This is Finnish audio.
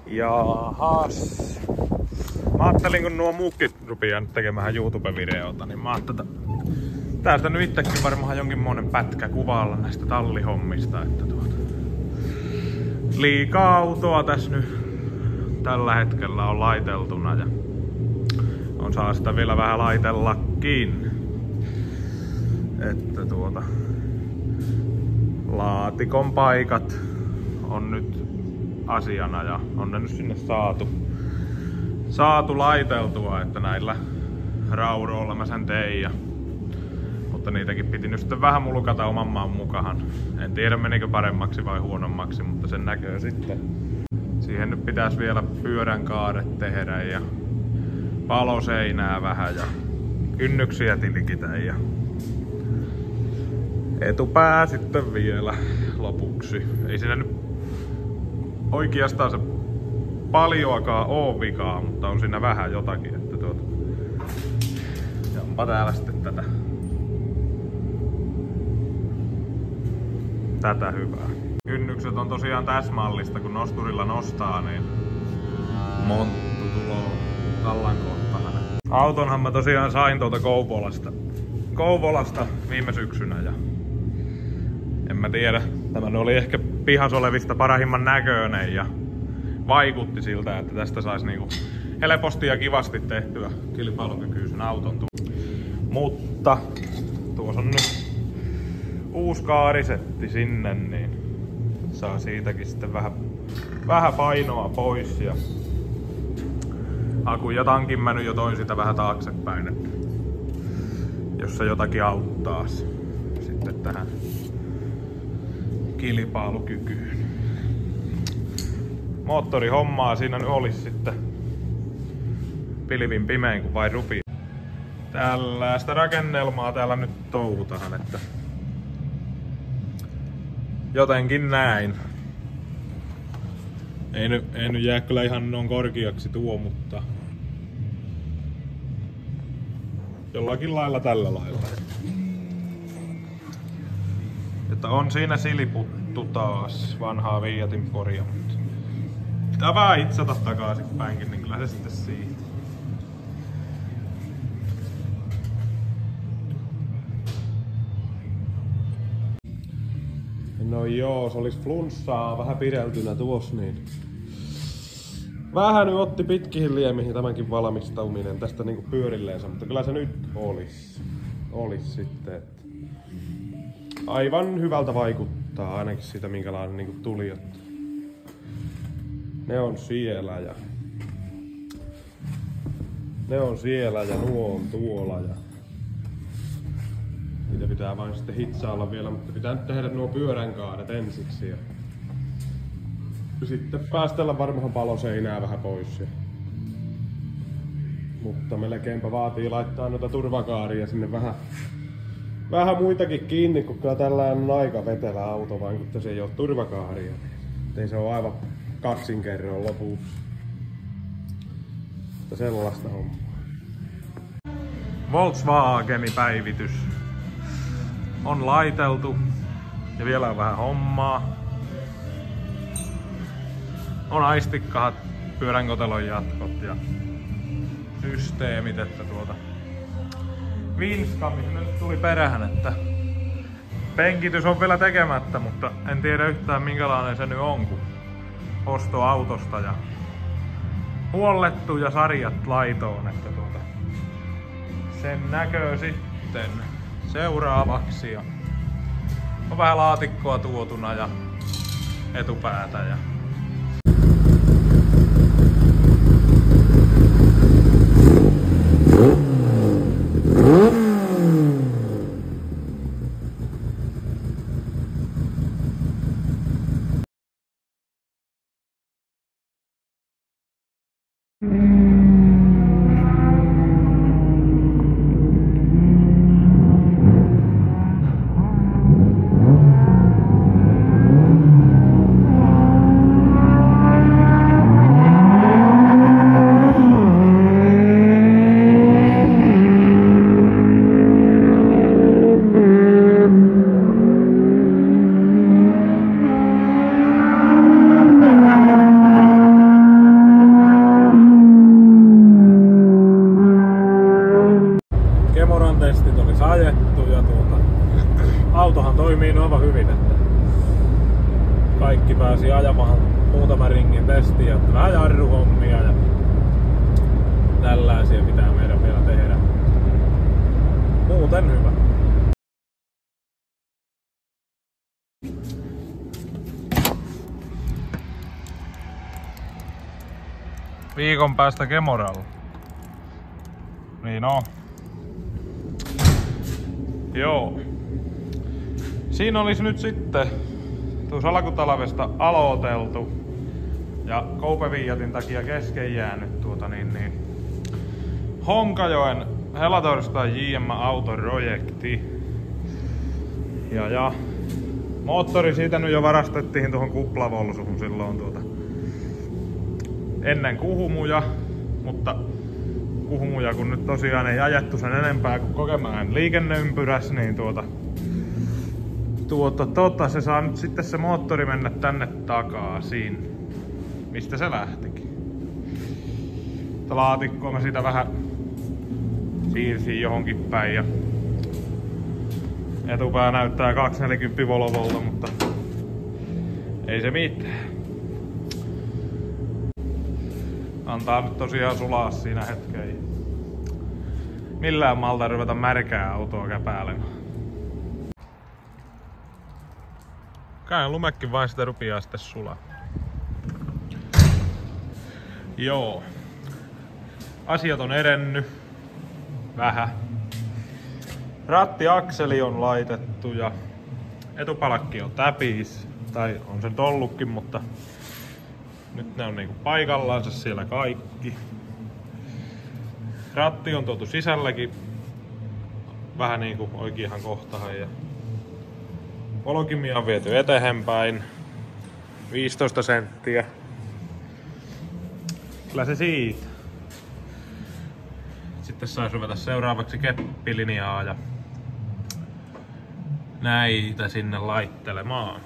Jahas. Mä ajattelin, kun nuo muutkin rupeaa nyt tekemään YouTube-videota, niin mä ajattelin, täältä nyt itsekin varmaan jonkinmoinen pätkä kuvailla näistä tallihommista, että liikaa autoa tässä nyt tällä hetkellä on laiteltuna ja on saa sitä vielä vähän laitellakin. Että laatikon paikat on nyt asiana ja on ne nyt sinne saatu laiteltua, että näillä raudoilla mä sen tein. Mutta niitäkin piti nyt sitten vähän mulkata oman maan mukaan. En tiedä menikö paremmaksi vai huonommaksi, mutta sen näkee sitten. Siihen nyt pitäisi vielä pyörän kaaret tehdä ja paloseinää vähän ja kynnyksiä tilkitä ja etupää sitten vielä lopuksi. Ei siinä nyt oikeastaan se paljoakaan oo vikaa, mutta on siinä vähän jotakin, että ja onpa täällä sitten tätä hyvää. Kynnykset on tosiaan täsmällistä, kun nosturilla nostaa, niin monttu tuloo tallan kohtaan. Autonhan mä tosiaan sain tuolta Kouvolasta viime syksynä ja en mä tiedä, tämä oli ehkä pihas olevista parhaimman näköinen ja vaikutti siltä, että tästä saisi niinku helposti ja kivasti tehtyä kilpailukykyisen auton. Mutta tuossa on nyt uusi kaarisetti sinne, niin saa siitäkin sitten vähän painoa pois ja akun ja tankin mä nyt jo toin sitä vähän taaksepäin, että jos se jotakin auttaa sitten tähän kilpailukykyyn. Moottorihommaa siinä nyt olisi sitten pilvin pimein kuin vain rupi. Tällaista rakennelmaa täällä nyt touhutaan, että jotenkin näin. Ei nyt jää kyllä ihan noin korkeaksi tuo, mutta jollakin lailla tällä lailla. Että on siinä siliputtu taas vanhaa Fiatin poria, mutta pitää vähän hitsata takaisinpäinkin, niin kyllä se sitten siitä. No joo, se olisi flunssaa vähän pideltynä tuossa, niin vähän nyt otti pitkihin liemihin tämänkin valmistaminen tästä niinku pyörilleensä, mutta kyllä se nyt olisi sitten. Että aivan hyvältä vaikuttaa ainakin siitä minkälainen niinku tuli. Ne on siellä ja nuo on tuolla ja niitä pitää vain sitten hitsailla vielä, mutta pitää nyt tehdä nuo pyöränkaaret ensiksi ja sitten päästellä varmaan paloseinää vähän pois. Mutta melkeinpä vaatii laittaa noita turvakaaria sinne vähän muitakin kiinni, kun kyllä tällainen on aika vetelä auto, vaan kun se ei ole turvakaaria. Ei se ole aivan kaksinkerroin lopuksi. Mutta sellaista hommaa. Volkswagenin päivitys on laiteltu ja vielä on vähän hommaa. On aistikkaat, pyöränkotelon jatkot ja systeemit, että Vinskami nyt tuli perähän, että penkitys on vielä tekemättä, mutta en tiedä yhtään minkälainen se nyt on, kun ostoautosta ja huollettu ja sarjat laitoon, että sen näkö sitten seuraavaksi ja on vähän laatikkoa tuotuna ja etupäätä ja toimii aivan hyvin, että kaikki pääsi ajamaan muutaman ringin testiä, että vähän jarruhommia ja tällaisia pitää meidän vielä tehdä. Muuten hyvä. Viikon päästä Kemoralla. Niin on. Joo. Siinä olisi nyt sitten tuossa alkutalvesta aloiteltu ja Koupeviatin takia kesken jäänyt Honkajoen helatorstai JM-autoprojekti. Ja moottori siitä nyt jo varastettiin tuohon kuplavolsuun silloin ennen Kuhumuja, mutta Kuhumuja kun nyt tosiaan ei ajettu sen enempää kuin Kokemäen liikenneympyräs, niin se saa nyt sitten se moottori mennä tänne takaisin, mistä se lähtikin. Laatikkoa mä siitä vähän siirsin johonkin päin ja etupää näyttää 240 Volvolta, mutta ei se mitään. Antaa nyt tosiaan sulaa siinä hetken. Millään malta ruveta märkää autoa käpäilemään. Kai lumekin vain sitä rupiaa sitten sulaa. Joo. Asiat on edennyt. Vähän. Rattiakseli on laitettu ja etupalakki on täpis. Tai on sen ollutkin, mutta nyt ne on niinku paikallaansa siellä kaikki. Ratti on tuotu sisälläkin vähän niinku oikeaan kohtaan ja polkimia on viety eteenpäin 15 senttiä. Kyllä se siitä. Sitten saisi ruveta seuraavaksi keppilinjaa ja näitä sinne laittelemaan.